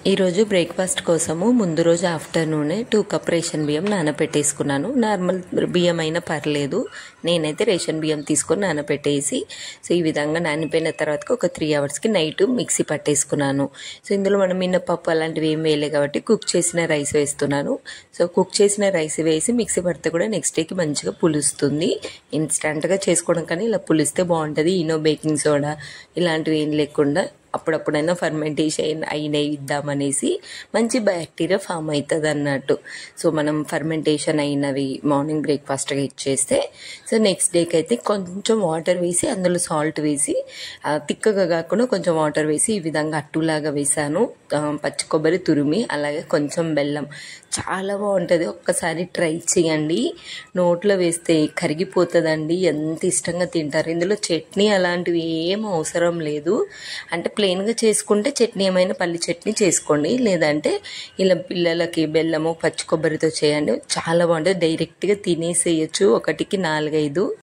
ఈరోజు బ్రేక్ఫాస్ట్ కోసము ముందు రోజు ఆఫ్టర్నూనే 2 కప్ రేషన్ బియ్యం నానపెట్టేసుకున్నాను. నార్మల్ బియ్యం అయినా పర్లేదు, నేనైతే రేషన్ బియ్యం తీసుకొని నానపెట్టేసి ఈ విధంగా నానిపోయిన తర్వాత ఒక 3 అవర్స్కి నైట్ మిక్సీ పట్టేసుకున్నాను. ఇందులో మనం మినపప్పు అలాంటివి ఏం వేయలే కాబట్టి కుక్ చేసిన రైస్ వేస్తున్నాను. కుక్ చేసిన రైస్ వేసి మిక్సీ పడితే కూడా నెక్స్ట్ డేకి మంచిగా పులుస్తుంది. ఇన్స్టెంట్గా చేసుకోవడం కానీ ఇలా పులిస్తే బాగుంటుంది. ఈనో బేకింగ్ సోడా ఇలాంటివి ఏం లేకుండా అప్పుడప్పుడైనా ఫర్మెంటేషన్ అయినవి ఇద్దామనేసి మంచి బ్యాక్టీరియా ఫామ్ అవుతుంది అన్నట్టు. మనం ఫర్మెంటేషన్ అయినవి మార్నింగ్ బ్రేక్ఫాస్ట్గా ఇచ్చేస్తే నెక్స్ట్ డేకి అయితే కొంచెం వాటర్ వేసి అందులో సాల్ట్ వేసి తిక్కగా కాకుండా కొంచెం వాటర్ వేసి ఈ విధంగా అట్టులాగా వేసాను. పచ్చి కొబ్బరి తురిమి అలాగే కొంచెం బెల్లం, చాలా బాగుంటుంది. ఒక్కసారి ట్రై చేయండి. నోట్లో వేస్తే కరిగిపోతుందండి, ఎంత ఇష్టంగా తింటారు. ఇందులో చట్నీ అలాంటివి ఏం అవసరం లేదు. అంటే ప్లెయిన్గా చేసుకుంటే చట్నీ ఏమైనా పల్లి చట్నీ చేసుకోండి, లేదంటే ఇలా పిల్లలకి బెల్లము పచ్చి కొబ్బరితో చేయండి, చాలా బాగుంటుంది. డైరెక్ట్గా తినేసేయచ్చు, ఒకటికి 4-5.